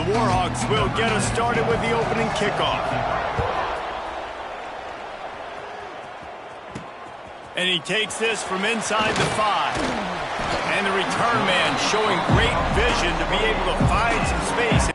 Warhawks will get us started with the opening kickoff. And he takes this from inside the 5. And the return man showing great vision to be able to find some space.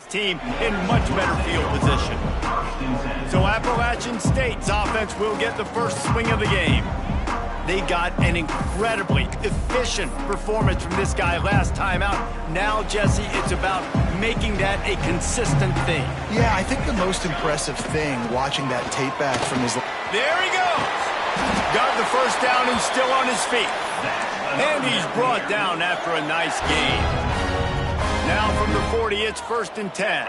Team in much better field position. So Appalachian State's offense will get the first swing of the game. They got an incredibly efficient performance from this guy last time out. Now, Jesse, it's about making that a consistent thing. Yeah, I think the most impressive thing watching that tape back from his... There he goes! Got the first down and still on his feet. And he's brought down after a nice gain. Now from the 40, it's 1st and 10.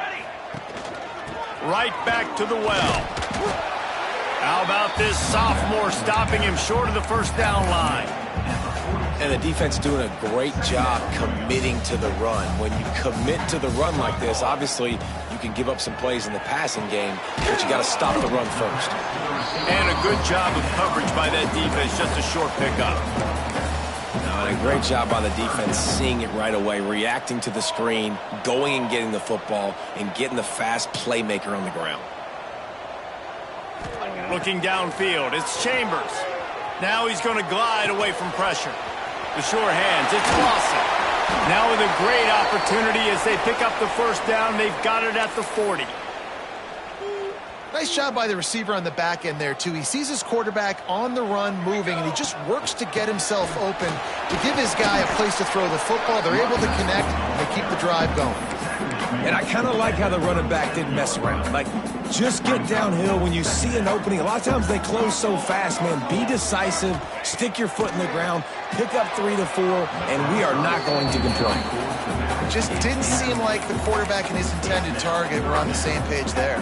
Right back to the well. How about this sophomore stopping him short of the first down line? And the defense doing a great job committing to the run. When you commit to the run like this, obviously you can give up some plays in the passing game, but you got to stop the run first. And a good job of coverage by that defense, just a short pickup. And a great job by the defense seeing it right away, reacting to the screen, going and getting the football, and getting the fast playmaker on the ground. Looking downfield, it's Chambers. Now he's going to glide away from pressure. The sure hands, it's Lawson. Now with a great opportunity as they pick up the first down, they've got it at the 40. Nice job by the receiver on the back end there, too. He sees his quarterback on the run moving, and he just works to get himself open to give his guy a place to throw the football. They're able to connect, and they keep the drive going. And I kind of like how the running back didn't mess around. Like, just get downhill when you see an opening. A lot of times they close so fast, man. Be decisive, stick your foot in the ground, pick up 3 to 4, and we are not going to complain. Just didn't seem like the quarterback and his intended target were on the same page there.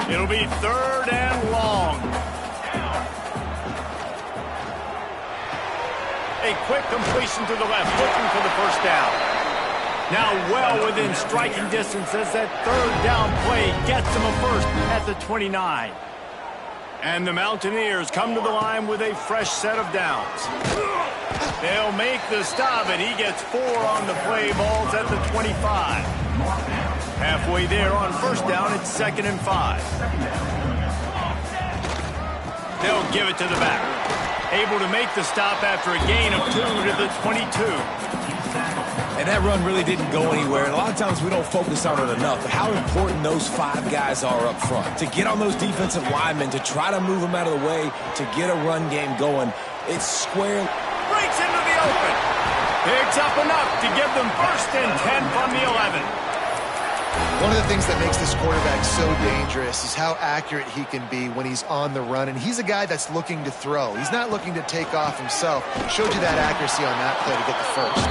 It'll be 3rd and long. A quick completion to the left, looking for the first down. Now well within striking distance as that 3rd down play gets him a first at the 29. And the Mountaineers come to the line with a fresh set of downs. They'll make the stop, and he gets 4 on the play. Ball's at the 25. Halfway there on first down, it's 2nd and 5. They'll give it to the back. Able to make the stop after a gain of 2 to the 22. And that run really didn't go anywhere. And a lot of times we don't focus on it enough. But how important those 5 guys are up front. To get on those defensive linemen, to try to move them out of the way, to get a run game going. It's square. Breaks into the open. Picks up enough to give them 1st and 10 from the 11. One of the things that makes this quarterback so dangerous is how accurate he can be when he's on the run. And he's a guy that's looking to throw. He's not looking to take off himself. Showed you that accuracy on that play to get the first.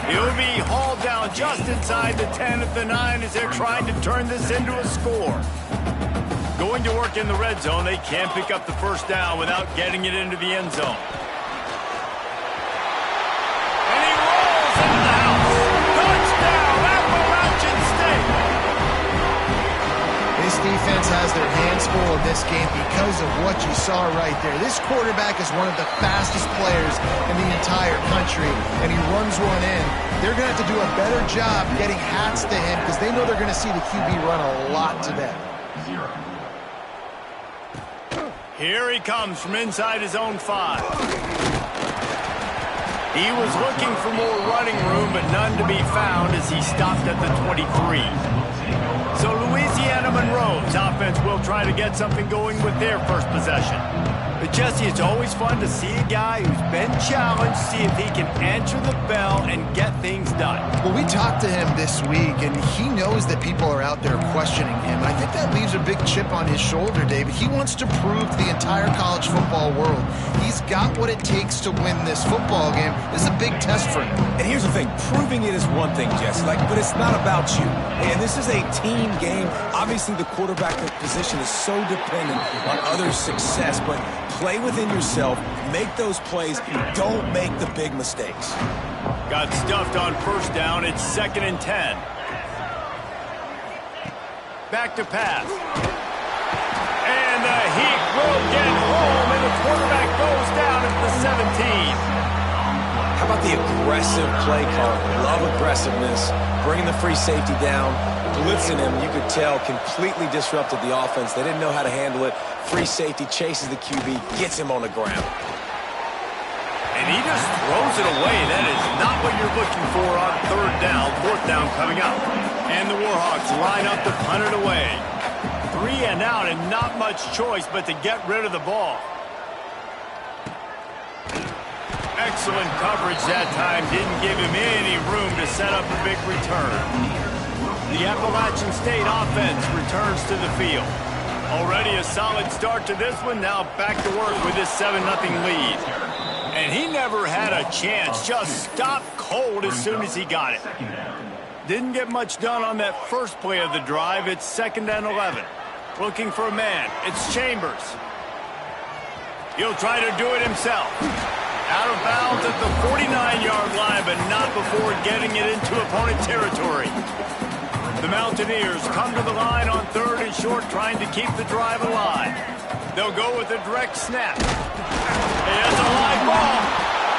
He'll be hauled down just inside the 10 at the 9 as they're trying to turn this into a score. Going to work in the red zone, they can't pick up the first down without getting it into the end zone. And he rolls into the house. Touchdown, Appalachian State. This defense has their hands full in this game because of what you saw right there. This quarterback is one of the fastest players in the entire country, and he runs one in. They're going to have to do a better job getting hats to him because they know they're going to see the QB run a lot today. Here he comes from inside his own 5. He was looking for more running room, but none to be found as he stopped at the 23. So Louisiana Monroe's offense will try to get something going with their first possession. But Jesse, it's always fun to see a guy who's been challenged, see if he can answer the bell and get things done. Well, we talked to him this week, and he knows that people are out there questioning him. I think that leaves a big chip on his shoulder, David. He wants to prove to the entire college football world he's got what it takes to win this football game. This is a big test for him. And here's the thing, proving it is one thing, Jesse, but it's not about you. And this is a team game. Obviously, the quarterback position is so dependent on others' success, but play within yourself, make those plays, don't make the big mistakes. Got stuffed on first down, it's 2nd and 10. Back to pass. And the heat will get home, and the quarterback goes down at the 17. How about the aggressive play call? Love aggressiveness, bringing the free safety down, blitzing him, you could tell, completely disrupted the offense. They didn't know how to handle it. Free safety chases the QB, gets him on the ground. And he just throws it away. That is not what you're looking for on 3rd down, 4th down coming up. And the Warhawks line up to punt it away. 3 and out, and not much choice but to get rid of the ball. Excellent coverage that time. Didn't give him any room to set up a big return. The Appalachian State offense returns to the field. Already a solid start to this one. Now back to work with this 7-0 lead. And he never had a chance. Just stopped cold as soon as he got it. Didn't get much done on that first play of the drive. It's 2nd and 11. Looking for a man. It's Chambers. He'll try to do it himself. Out of bounds at the 49-yard line, but not before getting it into opponent territory. The Mountaineers come to the line on 3rd and short, trying to keep the drive alive. They'll go with a direct snap. It's a live ball.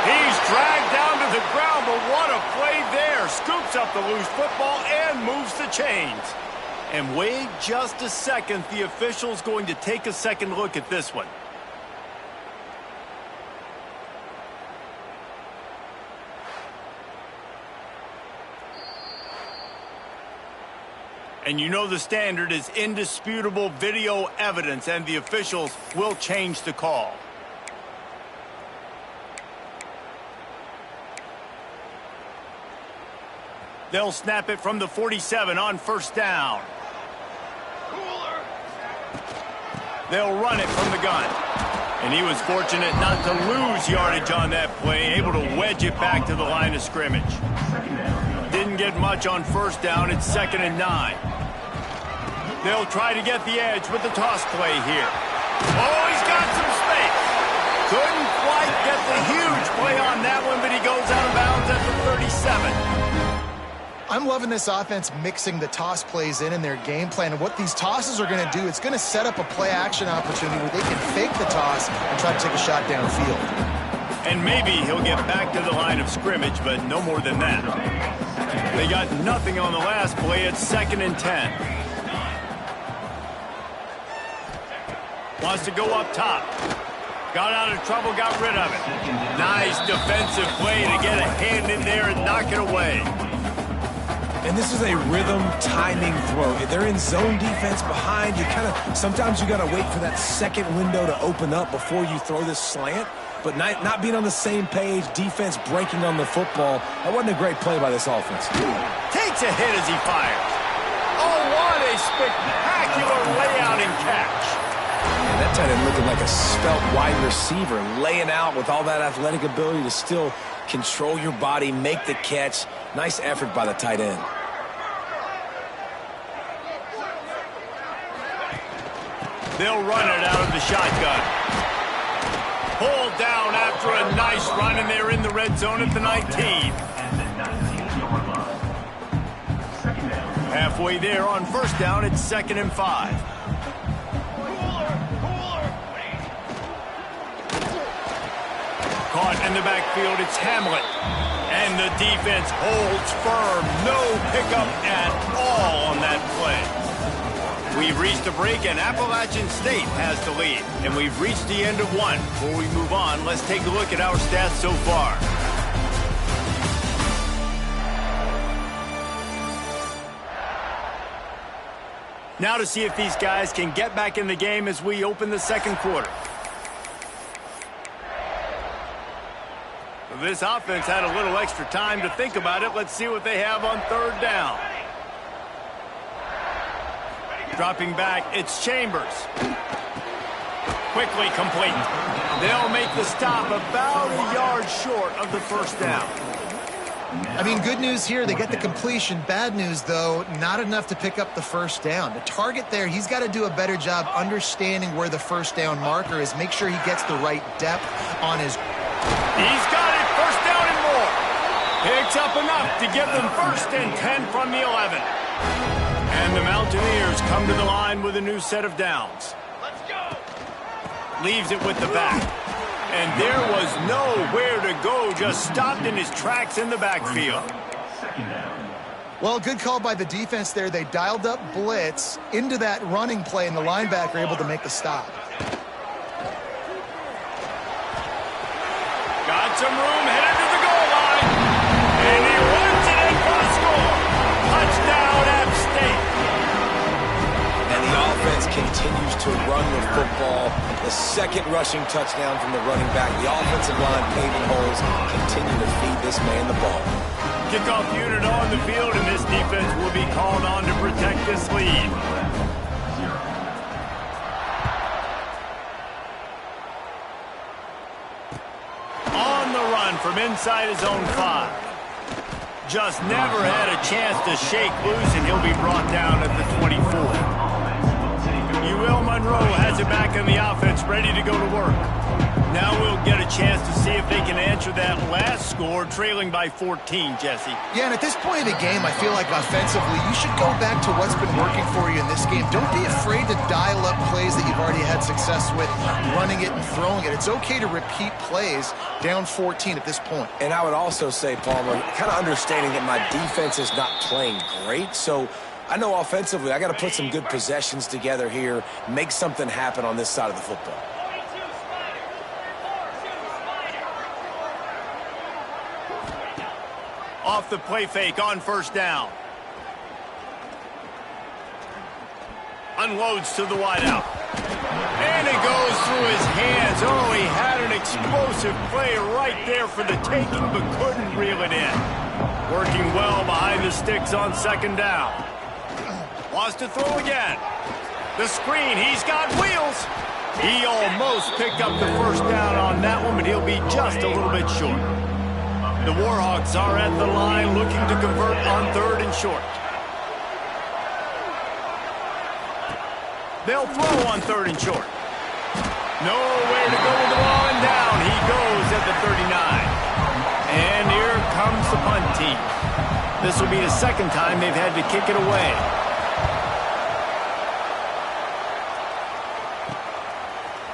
He's dragged down to the ground, but what a play there. Scoops up the loose football and moves the chains. And wait just a second. The official's going to take a second look at this one. And you know the standard is indisputable video evidence, and the officials will change the call. They'll snap it from the 47 on 1st down. They'll run it from the gun. And he was fortunate not to lose yardage on that play, able to wedge it back to the line of scrimmage. Didn't get much on 1st down. It's 2nd and 9. They'll try to get the edge with the toss play here. Oh, he's got some space. Couldn't quite get the huge play on that one, but he goes out of bounds at the 37. I'm loving this offense mixing the toss plays in their game plan. And what these tosses are going to do, it's going to set up a play-action opportunity where they can fake the toss and try to take a shot downfield. And maybe he'll get back to the line of scrimmage, but no more than that. They got nothing on the last play. It's 2nd and 10. Wants to go up top. Got out of trouble, got rid of it. Nice defensive play to get a hand in there and knock it away. And this is a rhythm timing throw. If they're in zone defense behind, sometimes you got to wait for that second window to open up before you throw this slant. But not being on the same page, defense breaking on the football, that wasn't a great play by this offense. Takes a hit as he fires. Oh, what a spectacular layout and catch. And that tight end looking like a svelte wide receiver, laying out with all that athletic ability to still control your body, make the catch. Nice effort by the tight end. They'll run it out of the shotgun. Pulled down after a nice run, and they're in the red zone at the 19. Halfway there on 1st down, it's 2nd and 5. Caught in the backfield, it's Hamlet. And the defense holds firm. No pickup at all on that play. We've reached a break, and Appalachian State has the lead. And we've reached the end of one. Before we move on, let's take a look at our stats so far. Now to see if these guys can get back in the game as we open the 2nd quarter. This offense had a little extra time to think about it. Let's see what they have on 3rd down. Dropping back, it's Chambers. Quickly complete. They'll make the stop about a yard short of the 1st down. I mean, good news here, they get the completion. Bad news, though, not enough to pick up the 1st down. The target there, he's got to do a better job understanding where the 1st down marker is. Make sure he gets the right depth on his... He's got it, 1st down and more. Picks up enough to give them 1st and 10 from the 11. And the Mountaineers come to the line with a new set of downs. Let's go. Leaves it with the back. And there was nowhere to go, just stopped in his tracks in the backfield. Well, good call by the defense there. They dialed up blitz into that running play, and the linebacker able to make the stop. Got some room, headed to the goal line. And he runs it in for a score. Touchdown, App State. And the offense continues to run the football. The 2nd rushing touchdown from the running back. The offensive line paving holes, continue to feed this man the ball. Kickoff unit on the field, and this defense will be called on to protect this lead. On the run from inside his own 5. Just never had a chance to shake loose, and he'll be brought down at the 24. Will Monroe has it back in the offense, ready to go to work. Now we'll get a chance to see if they can answer that last score, trailing by 14, Jesse. Yeah, and at this point of the game, I feel like offensively, you should go back to what's been working for you in this game. Don't be afraid to dial up plays that you've already had success with, running it and throwing it. It's okay to repeat plays down 14 at this point. And I would also say, Palmer, kind of understanding that my defense is not playing great, so I know offensively I got to put some good possessions together here, make something happen on this side of the football. Off the play fake on first down. Unloads to the wideout. And it goes through his hands. Oh, he had an explosive play right there for the taking, but couldn't reel it in. Working well behind the sticks on second down. Wants to throw again. The screen, he's got wheels. He almost picked up the first down on that one, but he'll be just a little bit short. The Warhawks are at the line looking to convert on third and short. They'll throw on third and short. Nowhere to go with the ball, and down he goes at the 39. And here comes the punt team. This will be the second time they've had to kick it away.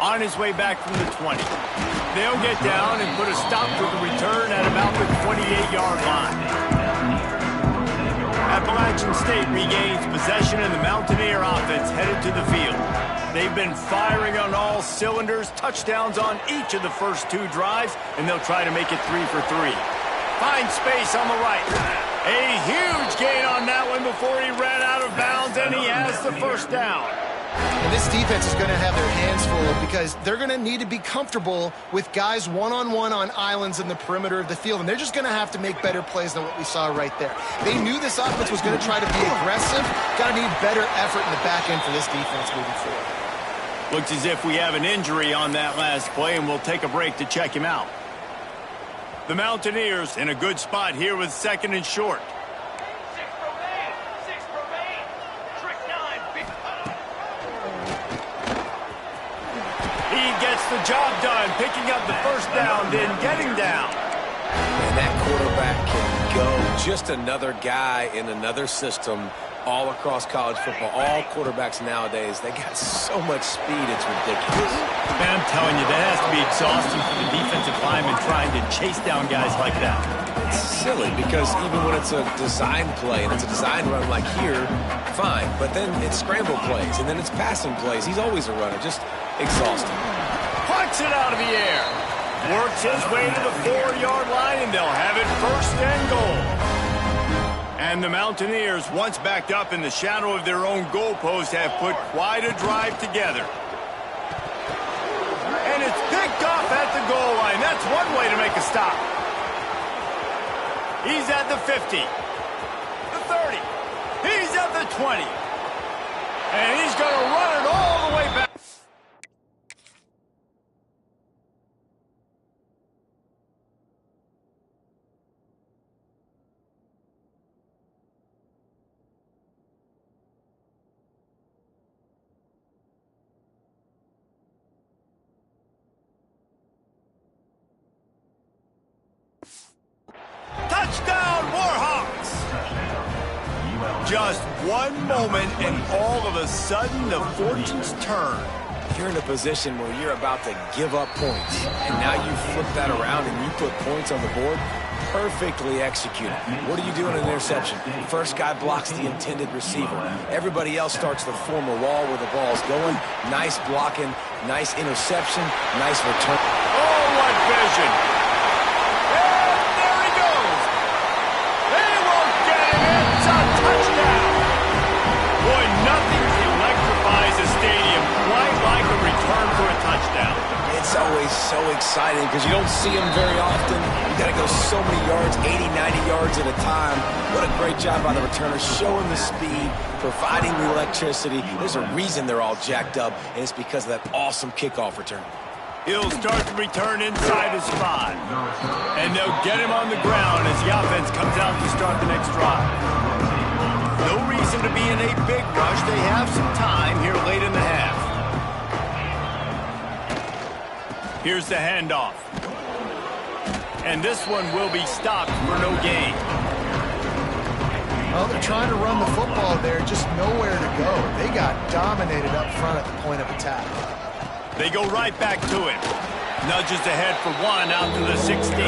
On his way back from the 20. They'll get down and put a stop to the return at about the 28-yard line. Appalachian State regains possession and the Mountaineer offense headed to the field. They've been firing on all cylinders, touchdowns on each of the first two drives, and they'll try to make it 3 for 3. Finds space on the right. A huge gain on that one before he ran out of bounds, and he has the first down. And this defense is going to have their hands full because they're going to need to be comfortable with guys one-on-one on islands in the perimeter of the field, and they're just going to have to make better plays than what we saw right there. They knew this offense was going to try to be aggressive. Got to need better effort in the back end for this defense moving forward. Looks as if we have an injury on that last play, and we'll take a break to check him out. The Mountaineers in a good spot here with second and short. The job done, picking up the first down, then getting down. And that quarterback can go. Just another guy in another system all across college football. All quarterbacks nowadays, they got so much speed, it's ridiculous. Man, I'm telling you, that has to be exhausting for the defensive lineman trying to chase down guys like that. It's silly because even when it's a design play and it's a design run like here, fine. But then it's scramble plays and then it's passing plays. He's always a runner, just exhausting. Puts it out of the air. Works his way to the 4-yard line, and they'll have it first and goal. And the Mountaineers, once backed up in the shadow of their own goalpost, have put quite a drive together. And it's picked off at the goal line. That's one way to make a stop. He's at the 50. The 30. He's at the 20. And he's going to run it all the way back. Touchdown, Warhawks! Just one moment, and all of a sudden, the fortunes turn. You're in a position where you're about to give up points, and now you flip that around and you put points on the board. Perfectly executed. What do you do in an interception? First guy blocks the intended receiver. Everybody else starts to form a wall where the ball's going. Nice blocking, nice interception, nice return. Oh, what vision! It's always so exciting because you don't see them very often. You got to go so many yards, 80, 90 yards at a time. What a great job by the returners, showing the speed, providing the electricity. There's a reason they're all jacked up, and it's because of that awesome kickoff return. He'll start the return inside his spot. And they'll get him on the ground as the offense comes out to start the next drive. No reason to be in a big rush. They have some time here late in the half. Here's the handoff. And this one will be stopped for no gain. Well, they're trying to run the football there, just nowhere to go. They got dominated up front at the point of attack. They go right back to it. Nudges ahead for one out to the 16.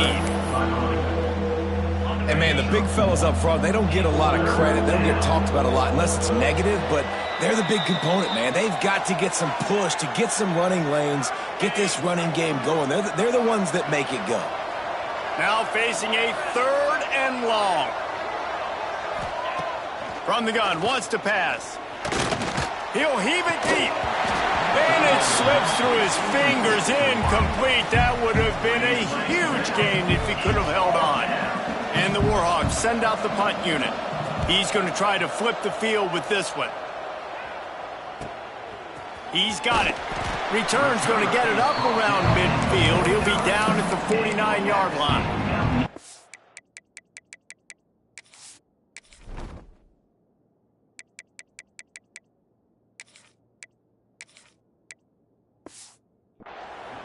And, man, the big fellas up front, they don't get a lot of credit. They don't get talked about a lot unless it's negative, but they're the big component, man. They've got to get some push, to get some running lanes, get this running game going. They're the ones that make it go. Now facing a 3rd and long. From the gun, wants to pass. He'll heave it deep. And it slips through his fingers, incomplete. That would have been a huge gain if he could have held on. And the Warhawks send out the punt unit. He's going to try to flip the field with this one. He's got it. Return's going to get it up around midfield. He'll be down at the 49-yard line.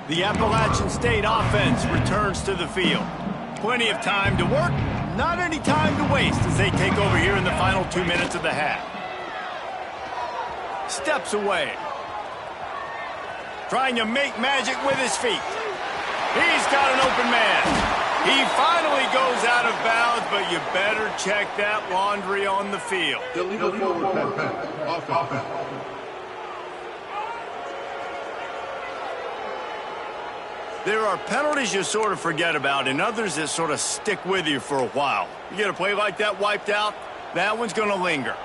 The Appalachian State offense returns to the field. Plenty of time to work, not any time to waste as they take over here in the final 2 minutes of the half. Steps away. Trying to make magic with his feet. He's got an open man. He finally goes out of bounds, but you better check that laundry on the field. Illegal forward pass. Offense. There are penalties you sort of forget about and others that sort of stick with you for a while. You get a play like that wiped out, that one's going to linger.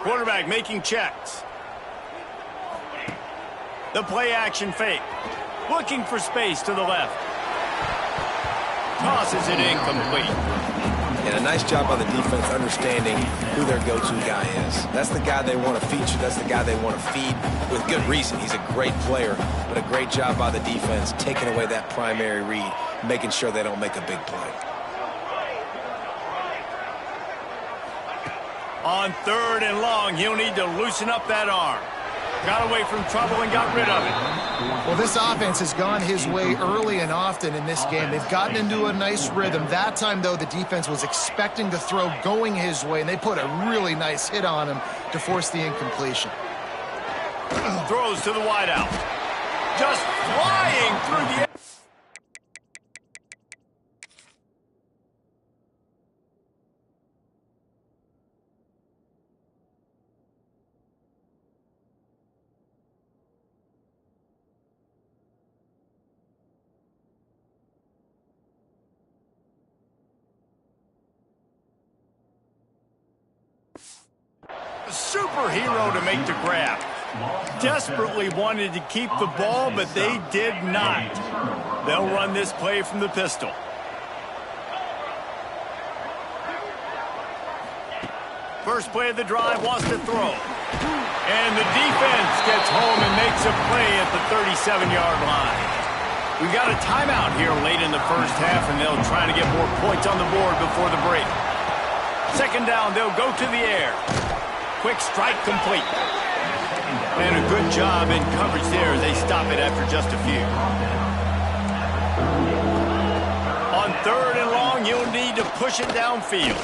Quarterback making checks. The play action fake. Looking for space to the left. Tosses it incomplete. And a nice job by the defense understanding who their go-to guy is. That's the guy they want to feature. That's the guy they want to feed with good reason. He's a great player, but a great job by the defense taking away that primary read, making sure they don't make a big play. On 3rd and long, he'll need to loosen up that arm. Got away from trouble and got rid of it. Well, this offense has gone his way early and often in this game. They've gotten into a nice rhythm. That time, though, the defense was expecting to throw going his way, and they put a really nice hit on him to force the incompletion. Throws to the wideout. Just flying through the air. Superhero to make the grab. Desperately wanted to keep the ball, but they did not. They'll run this play from the pistol. First play of the drive, wants to throw. And the defense gets home and makes a play at the 37-yard line. We've got a timeout here late in the first half, and they'll try to get more points on the board before the break. 2nd down, they'll go to the air. Quick strike complete. And a good job in coverage there as they stop it after just a few. On 3rd and long, you'll need to push it downfield.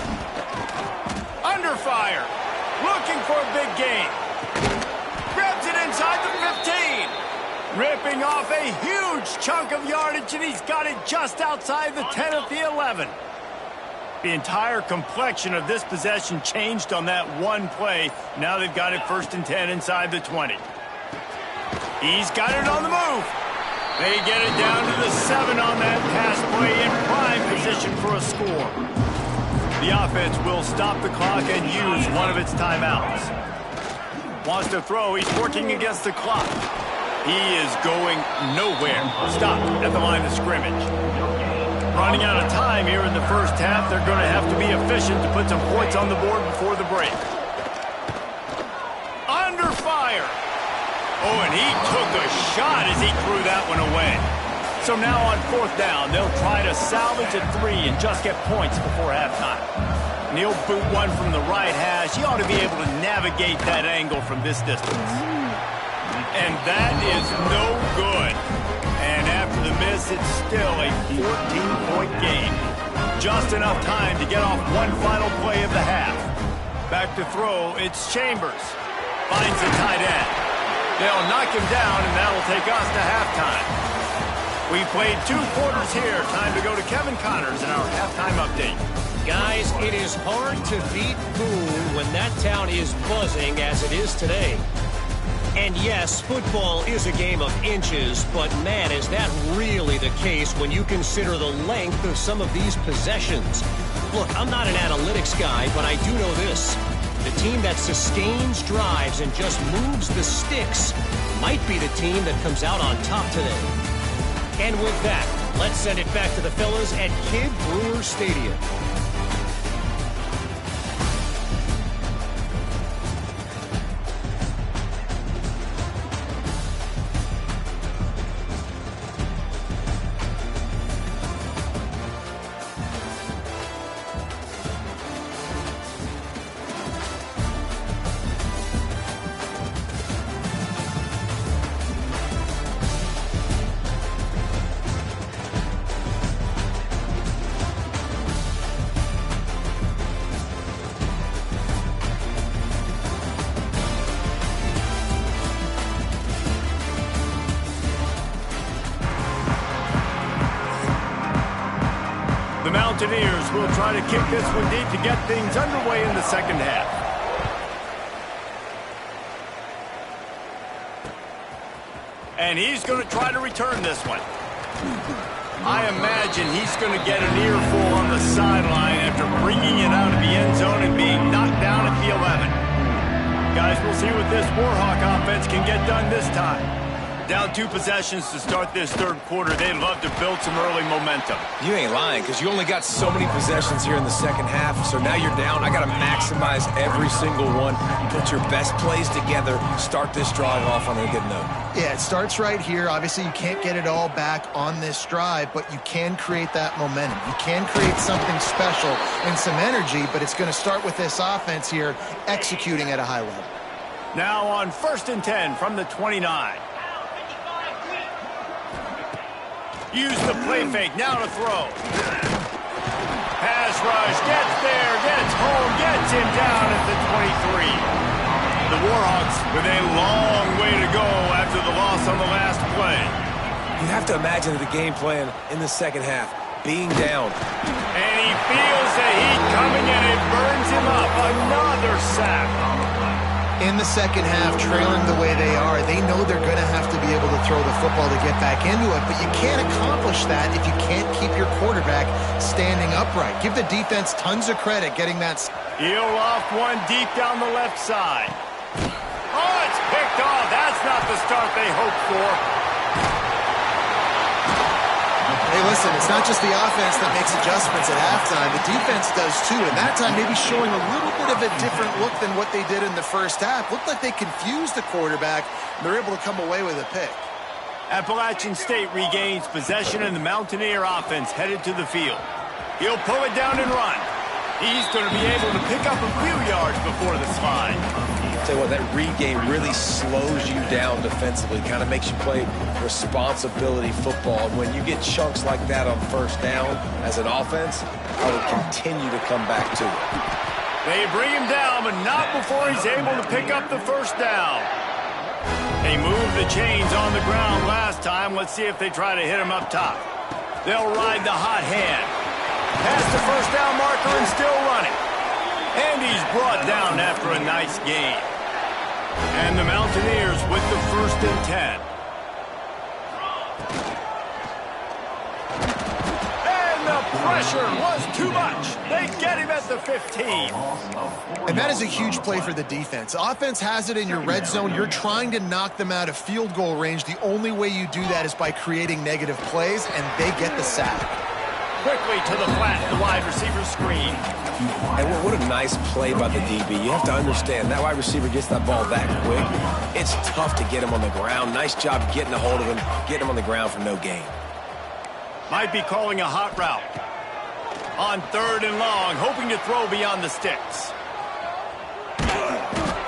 Under fire. Looking for a big gain. Grabs it inside the 15. Ripping off a huge chunk of yardage, and he's got it just outside the 10 at the 11. The entire complexion of this possession changed on that one play. Now they've got it 1st and 10 inside the 20. He's got it on the move. They get it down to the 7 on that pass play in prime position for a score. The offense will stop the clock and use one of its timeouts. Wants to throw. He's working against the clock. He is going nowhere. Stop at the line of scrimmage. Running out of time here in the first half. They're going to have to be efficient to put some points on the board before the break. Under fire. Oh, and he took a shot as he threw that one away. So now on 4th down, they'll try to salvage a 3 and just get points before halftime. He'll boot one from the right hash. He ought to be able to navigate that angle from this distance. And that is no good. And after it's still a 14-point game. Just enough time to get off one final play of the half. Back to throw, it's Chambers. Finds the tight end. They'll knock him down, and that'll take us to halftime. We played 2 quarters here. Time to go to Kevin Connors in our halftime update. Guys, it is hard to beat Boone when that town is buzzing as it is today. And yes, football is a game of inches, but man, is that really the case when you consider the length of some of these possessions. Look, I'm not an analytics guy, but I do know this. The team that sustains drives and just moves the sticks might be the team that comes out on top today. And with that, let's send it back to the fellas at Kidd Brewer Stadium. The Mountaineers will try to kick this one deep to get things underway in the second half. And he's going to try to return this one. I imagine he's going to get an earful on the sideline after bringing it out of the end zone and being knocked down at the 11. Guys, we'll see what this Warhawk offense can get done this time. Down 2 possessions to start this third quarter. They'd love to build some early momentum. You ain't lying, because you only got so many possessions here in the second half, so now you're down. I got to maximize every single one. Put your best plays together. Start this drive off on a good note. Yeah, it starts right here. Obviously, you can't get it all back on this drive, but you can create that momentum. You can create something special and some energy, but it's going to start with this offense here executing at a high level. Now on 1st and 10 from the 29. Use the play fake, now to throw. Pass rush, gets there, gets home, gets him down at the 23. The Warhawks with a long way to go after the loss on the last play. You have to imagine the game plan in the second half, being down. And he feels the heat coming and it burns him up. Another sack. In the second half, trailing the way they are, they know they're going to have to be able to throw the football to get back into it, but you can't accomplish that if you can't keep your quarterback standing upright. Give the defense tons of credit getting that. He'll off one deep down the left side. Oh, it's picked off. That's not the start they hoped for. Hey, listen, it's not just the offense that makes adjustments at halftime. The defense does too, and that time maybe showing a little bit of a different look than what they did in the first half. Looked like they confused the quarterback, and they're able to come away with a pick. Appalachian State regains possession, and the Mountaineer offense headed to the field. He'll pull it down and run. He's going to be able to pick up a few yards before the slide. Tell you what, that read game really slows you down defensively, kind of makes you play responsibility football. And when you get chunks like that on 1st down as an offense, I would continue to come back to it. They bring him down, but not before he's able to pick up the 1st down. They moved the chains on the ground last time. Let's see if they try to hit him up top. They'll ride the hot hand. Past the 1st down marker and still running. And he's brought down after a nice gain. And the Mountaineers with the 1st and 10. And the pressure was too much. They get him at the 15. And that is a huge play for the defense. Offense has it in your red zone. You're trying to knock them out of field goal range. The only way you do that is by creating negative plays, and they get the sack. Quickly to the flat, the wide receiver screen. And what a nice play by the DB. You have to understand, that wide receiver gets that ball that quick. It's tough to get him on the ground. Nice job getting a hold of him, getting him on the ground for no gain. Might be calling a hot route. On 3rd and long, hoping to throw beyond the sticks.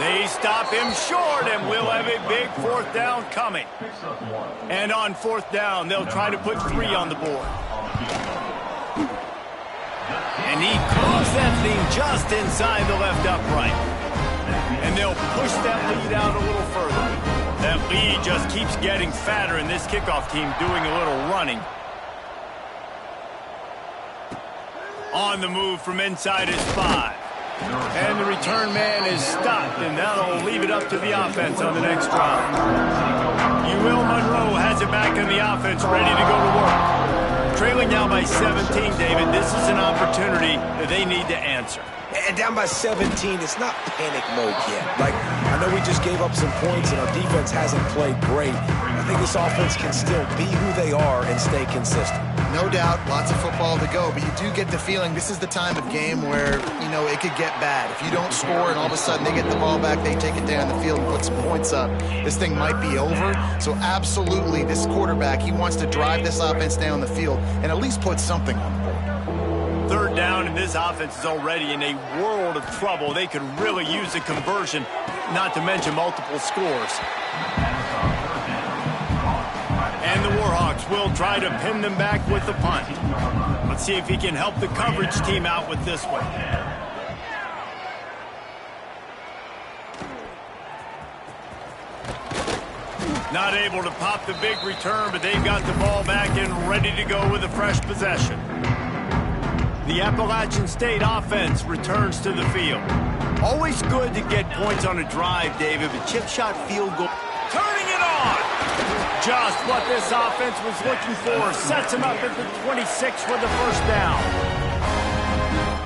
They stop him short, and we'll have a big fourth down coming. And on fourth down, they'll try to put 3 on the board. And he closed that thing just inside the left upright. And they'll push that lead out a little further. That lead just keeps getting fatter, and this kickoff team doing a little running. On the move from inside his 5. And the return man is stopped, and that'll leave it up to the offense on the next drive. Ewell Monroe has it back in the offense, ready to go to work. Trailing now by 17, David, this is an opportunity that they need to answer. And down by 17, it's not panic mode yet. Like, I know we just gave up some points and our defense hasn't played great. I think this offense can still be who they are and stay consistent. No doubt, lots of football to go, but you do get the feeling this is the time of game where, you know, it could get bad. If you don't score and all of a sudden they get the ball back, they take it down the field and put some points up, this thing might be over. So absolutely, this quarterback, he wants to drive this offense down the field and at least put something on the board. Third down, and this offense is already in a world of trouble. They could really use a conversion, not to mention multiple scores. And the Warhawks will try to pin them back with the punt. Let's see if he can help the coverage team out with this one. Not able to pop the big return, but they've got the ball back and ready to go with a fresh possession. The Appalachian State offense returns to the field. Always good to get points on a drive, David, but chip shot field goal. Turning it on! Just what this offense was looking for. Sets him up at the 26 for the first down.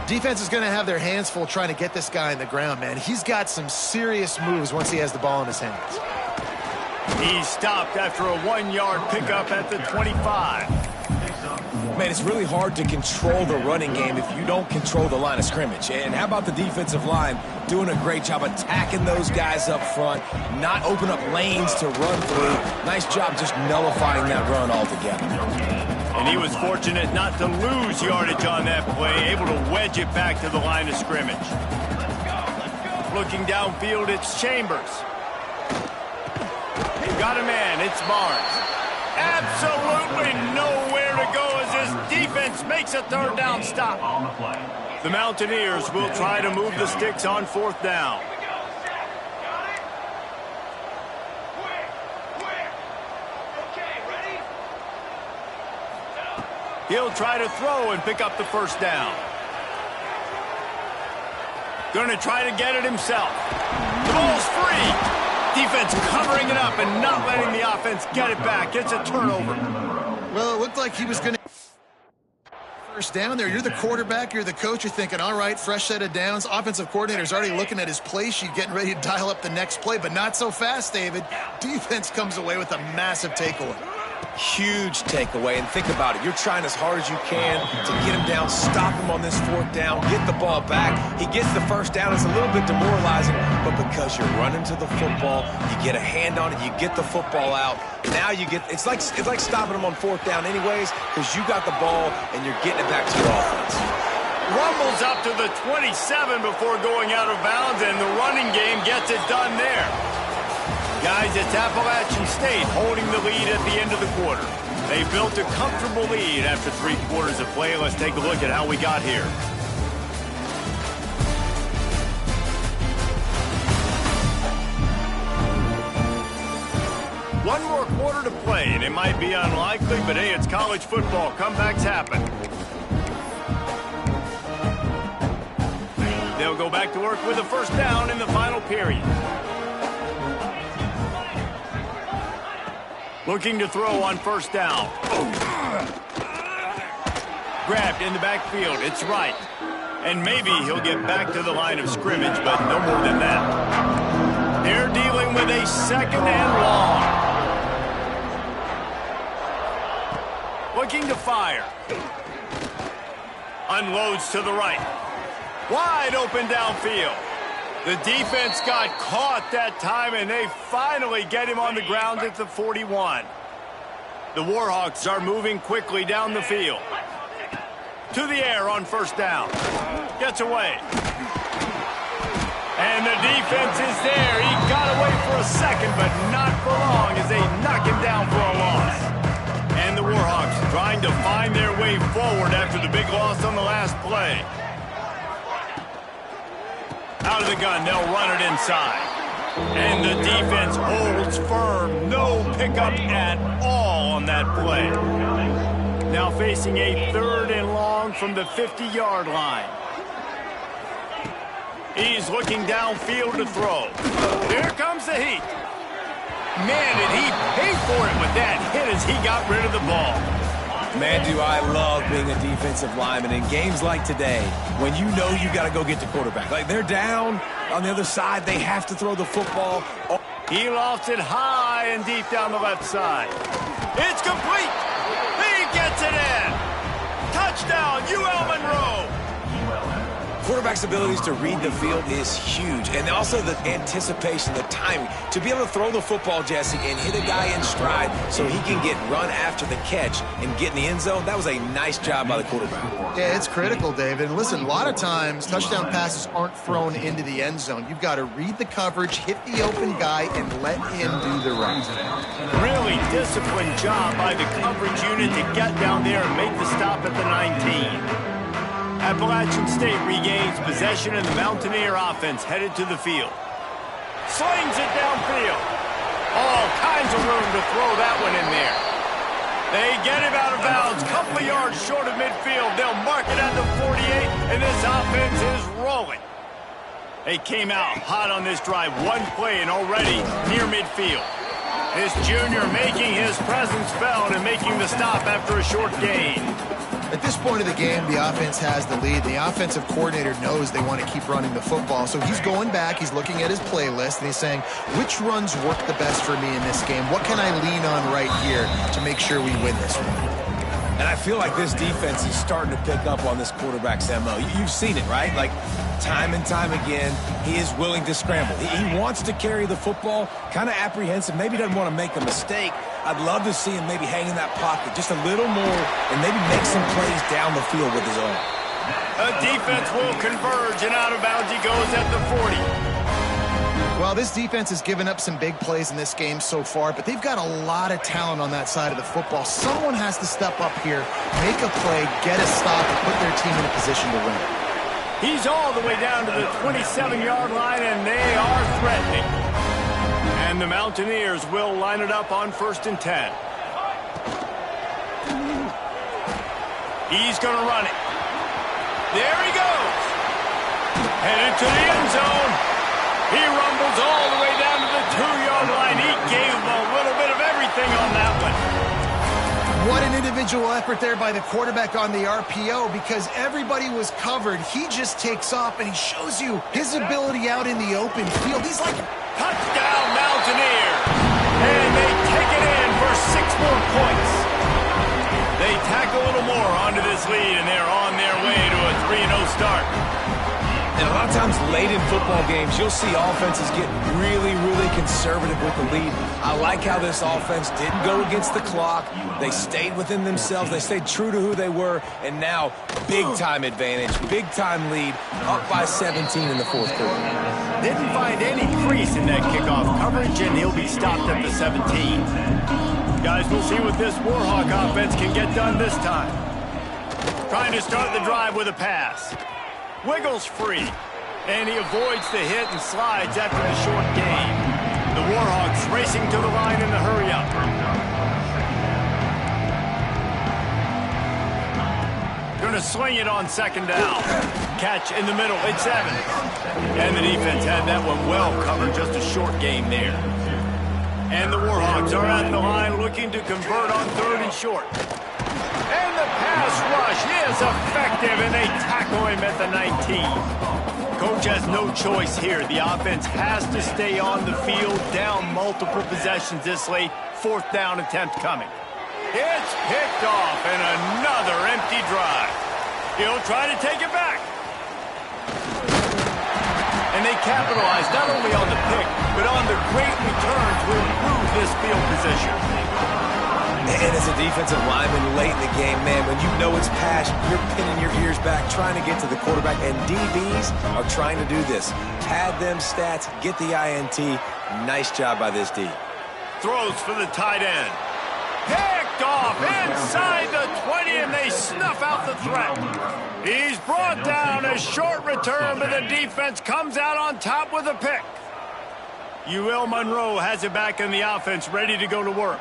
Defense is going to have their hands full trying to get this guy in the ground, man. He's got some serious moves once he has the ball in his hands. He's stopped after a 1-yard pickup at the 25. Man, it's really hard to control the running game if you don't control the line of scrimmage. And how about the defensive line doing a great job attacking those guys up front, not open up lanes to run through. Nice job just nullifying that run altogether. And he was fortunate not to lose yardage on that play, able to wedge it back to the line of scrimmage. Looking downfield, it's Chambers. Got a man, it's Barnes. Absolutely nowhere to go as this defense makes a third down stop. The Mountaineers will try to move the sticks on fourth down. He'll try to throw and pick up the first down. Going to try to get it himself. The ball's free. Defense covering it up and not letting the offense get it back. It's a turnover. Well, it looked like he was going to first down there. You're the quarterback. You're the coach. You're thinking, all right, fresh set of downs. Offensive coordinator's already looking at his play sheet, getting ready to dial up the next play, but not so fast, David. Defense comes away with a massive takeaway. Huge takeaway, and think about it. You're trying as hard as you can to get him down, stop him on this fourth down, get the ball back. He gets the first down. It's a little bit demoralizing, but because you're running to the football, you get a hand on it, you get the football out. Now you get, it's like stopping him on fourth down anyways, because you got the ball and you're getting it back to your offense. Rumbles up to the 27 before going out of bounds, and the running game gets it done there. Guys, it's Appalachian State holding the lead at the end of the quarter. They built a comfortable lead after 3 quarters of play. Let's take a look at how we got here. One more quarter to play, and it might be unlikely, but hey, it's college football. Comebacks happen. They'll go back to work with a first down in the final period. Looking to throw on first down. Grabbed in the backfield. It's right. And maybe he'll get back to the line of scrimmage, but no more than that. They're dealing with a second and long. Looking to fire. Unloads to the right. Wide open downfield. The defense got caught that time, and they finally get him on the ground at the 41. The Warhawks are moving quickly down the field. To the air on first down. Gets away. And the defense is there. He got away for a second, but not for long as they knock him down for a loss. And the Warhawks trying to find their way forward after the big loss on the last play. Out of the gun, they'll run it inside. And the defense holds firm. No pickup at all on that play. Now facing a 3rd and long from the 50-yard line. He's looking downfield to throw. Here comes the heat. Man, did he pay for it with that hit as he got rid of the ball. Man, do I love being a defensive lineman in games like today when you know you got to go get the quarterback. Like, they're down on the other side. They have to throw the football. He lofts it high and deep down the left side. It's complete. He gets it in. Touchdown, UL Monroe. Quarterback's abilities to read the field is huge, and also the anticipation, the timing. To be able to throw the football, Jesse, and hit a guy in stride so he can get run after the catch and get in the end zone, that was a nice job by the quarterback. Yeah, it's critical, David. And listen, a lot of times touchdown passes aren't thrown into the end zone. You've got to read the coverage, hit the open guy, and let him do the rest. Really disciplined job by the coverage unit to get down there and make the stop at the 19. Appalachian State regains possession, and the Mountaineer offense headed to the field. Slings it downfield. All kinds of room to throw that one in there. They get him out of bounds, couple of yards short of midfield. They'll mark it at the 48, and this offense is rolling. They came out hot on this drive. One play and already near midfield. This junior making his presence felt and making the stop after a short gain. At this point of the game, the offense has the lead. The offensive coordinator knows they want to keep running the football. So he's going back, he's looking at his playlist, and he's saying, which runs work the best for me in this game? What can I lean on right here to make sure we win this one? And I feel like this defense is starting to pick up on this quarterback's MO. You've seen it, right? Like, time and time again, he is willing to scramble. He wants to carry the football, kind of apprehensive, maybe doesn't want to make a mistake. I'd love to see him maybe hang in that pocket just a little more and maybe make some plays down the field with his arm. The defense will converge, and out of bounds he goes at the 40. Well, this defense has given up some big plays in this game so far, but they've got a lot of talent on that side of the football. Someone has to step up here, make a play, get a stop, and put their team in a position to win. He's all the way down to the 27-yard line, and they are threatening. And the Mountaineers will line it up on 1st and 10. He's going to run it. There he goes. Headed to the end zone. He rumbles all the way down to the 2-yard line. He gave a little bit of everything on that one. What an individual effort there by the quarterback on the RPO, because everybody was covered. He just takes off, and he shows you his ability out in the open field. He's like, touchdown, Mountaineer. And they take it in for 6 more points. They tack a little more onto this lead, and they're on their way to a 3-0 start. And a lot of times late in football games, you'll see offenses get really, really conservative with the lead. I like how this offense didn't go against the clock. They stayed within themselves. They stayed true to who they were. And now, big-time advantage, big-time lead, up by 17 in the 4th quarter. Didn't find any crease in that kickoff coverage, and he'll be stopped at the 17. Guys, we'll see what this Warhawk offense can get done this time. Trying to start the drive with a pass. Wiggles free, and he avoids the hit and slides after the short gain. The Warhawks racing to the line in the hurry-up. Going to swing it on 2nd down. Catch in the middle, it's Evans. And the defense had that one well covered, just a short game there. And the Warhawks are at the line looking to convert on 3rd and short. And the pass rush is effective, and they tackle him at the 19. Coach has no choice here. The offense has to stay on the field, down multiple possessions this late. 4th down attempt coming. It's picked off, and another empty drive. He'll try to take it back. And they capitalize not only on the pick, but on the great return to improve this field position. And as a defensive lineman late in the game, man, when you know it's pass, you're pinning your ears back, trying to get to the quarterback. And DBs are trying to do this. Pad them stats, get the INT. Nice job by this D. Throws for the tight end. Picked off inside the 20, and they snuff out the threat. He's brought down, a short return, but the defense comes out on top with a pick. UL Monroe has it back in the offense, ready to go to work.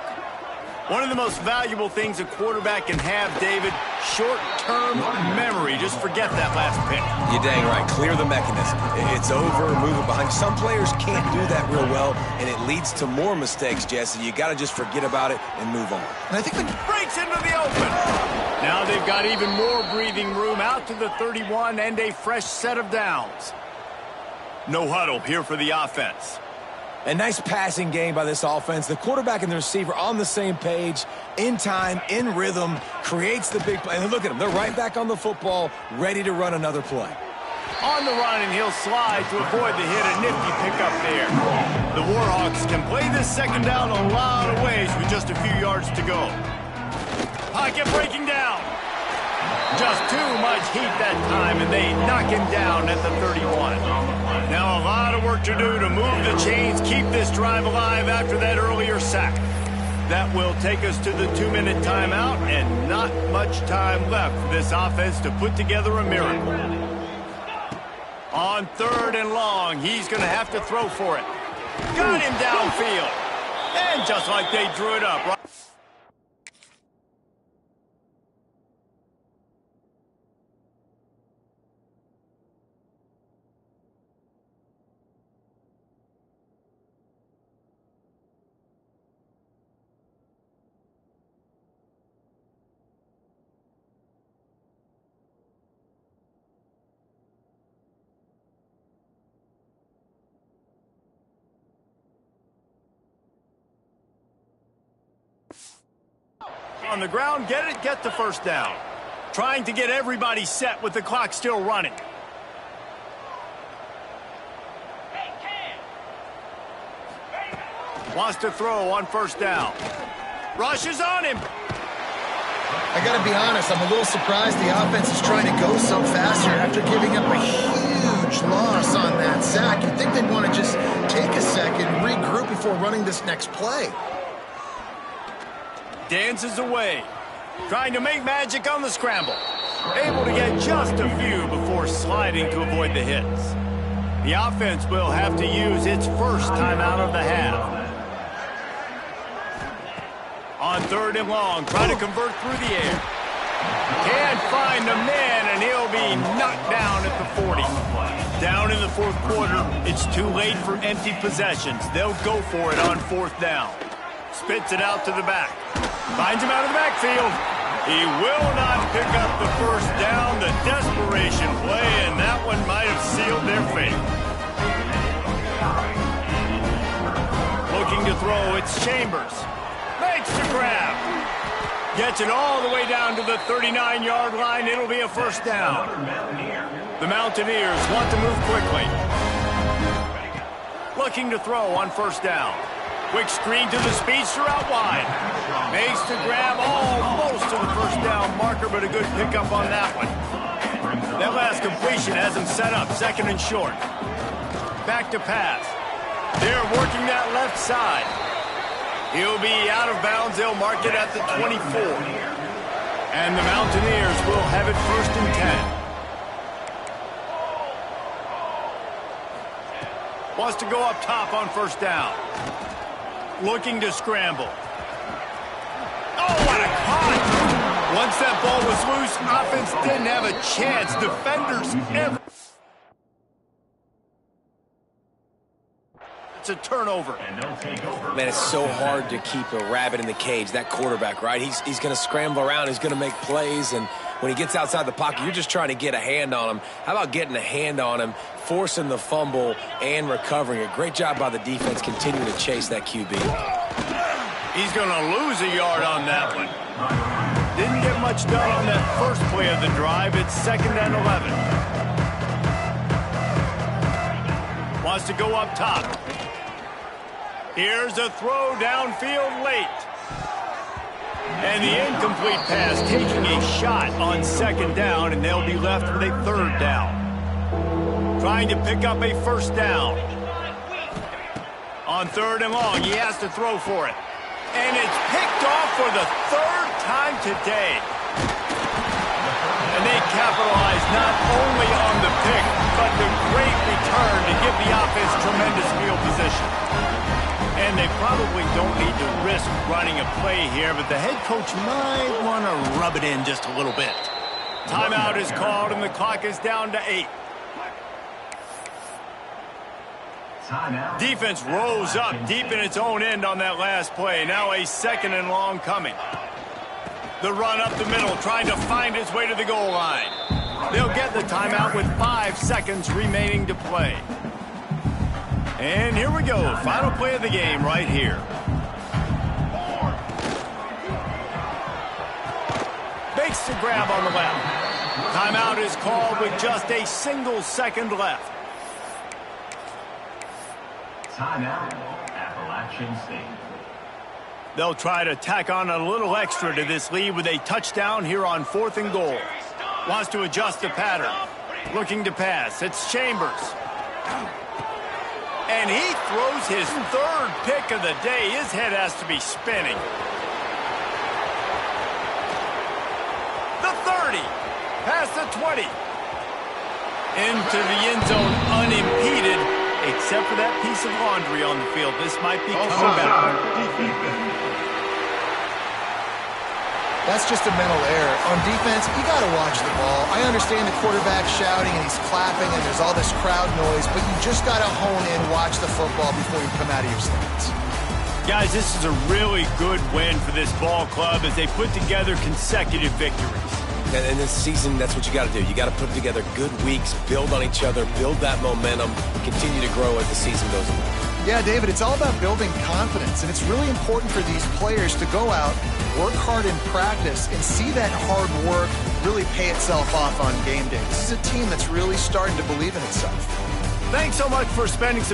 One of the most valuable things a quarterback can have, David, short-term memory. Just forget that last pick. You're dang right. Clear the mechanism. It's over, move it behind. Some players can't do that real well, and it leads to more mistakes, Jesse. You got to just forget about it and move on. And I think the breaks into the open. Now they've got even more breathing room out to the 31 and a fresh set of downs. No huddle here for the offense. A nice passing game by this offense. The quarterback and the receiver on the same page, in time, in rhythm, creates the big play. And look at them. They're right back on the football, ready to run another play. On the run, and he'll slide to avoid the hit. A nifty pickup there. The Warhawks can play this second down a lot of ways with just a few yards to go. Pocket breaking down. Just too much heat that time, and they knock him down at the 31. Now a lot of work to do to move the chains, keep this drive alive after that earlier sack. That will take us to the 2-minute timeout, and not much time left for this offense to put together a miracle. On 3rd and long, he's going to have to throw for it. Got him downfield. And just like they drew it up, right? On the ground, get the first down. Trying to get everybody set with the clock still running. Wants to throw on 1st down. Rushes on him. I got to be honest, I'm a little surprised the offense is trying to go so fast here after giving up a huge loss on that sack. You'd think they'd want to just take a second and regroup before running this next play. Dances away. Trying to make magic on the scramble. Able to get just a few before sliding to avoid the hits. The offense will have to use its first timeout of the half. On 3rd and long, trying to convert through the air. Can't find the man, and he'll be knocked down at the 40. Down in the 4th quarter, it's too late for empty possessions. They'll go for it on 4th down. Spits it out to the back. Finds him out of the backfield. He will not pick up the first down. The desperation play, and that one might have sealed their fate. Looking to throw, it's Chambers. Makes the grab. Gets it all the way down to the 39-yard line. It'll be a first down. The Mountaineers want to move quickly. Looking to throw on 1st down. Quick screen to the speedster out wide. Makes the grab almost to the first down marker, but a good pickup on that one. That last completion has him set up 2nd and short. Back to pass. They're working that left side. He'll be out of bounds. They'll mark it at the 24. And the Mountaineers will have it 1st and 10. Wants to go up top on 1st down. Looking to scramble. Oh, what a catch! Once that ball was loose, offense didn't have a chance. Defenders ever. It's a turnover. Man, it's so hard to keep a rabbit in the cage, that quarterback, right? He's going to scramble around. He's going to make plays, and when he gets outside the pocket, you're just trying to get a hand on him. How about getting a hand on him, forcing the fumble, and recovering it? Great job by the defense continuing to chase that QB. He's going to lose a yard on that one. Didn't get much done on that first play of the drive. It's 2nd and 11. Wants to go up top. Here's a throw downfield late. And the incomplete pass taking a shot on second down, and they'll be left with a third down. Trying to pick up a first down. On third and long, he has to throw for it. And it's picked off for the third time today. And they capitalize not only on the pick, but the great return to give the offense tremendous field position. And they probably don't need to risk running a play here, but the head coach might want to rub it in just a little bit. Timeout is called, and the clock is down to 8. Defense rose up deep in its own end on that last play. Now a second and long coming. The run up the middle, trying to find his way to the goal line. They'll get the timeout with 5 seconds remaining to play. And here we go. Final play of the game right here. Makes the grab on the left. Timeout is called with just a single second left. Timeout, Appalachian State. They'll try to tack on a little extra to this lead with a touchdown here on 4th and goal. Wants to adjust the pattern. Looking to pass. It's Chambers. And he throws his third pick of the day. His head has to be spinning. The 30. Past the 20. Into the end zone unimpeded. Except for that piece of laundry on the field. This might be coming back. That's just a mental error. On defense, you got to watch the ball. I understand the quarterback shouting and he's clapping and there's all this crowd noise, but you just got to hone in, watch the football before you come out of your stance. Guys, this is a really good win for this ball club as they put together consecutive victories. And in this season, that's what you got to do. You got to put together good weeks, build on each other, build that momentum, continue to grow as the season goes on. Yeah, David, it's all about building confidence, and it's really important for these players to go out, work hard in practice, and see that hard work really pay itself off on game day. This is a team that's really starting to believe in itself. Thanks so much for spending some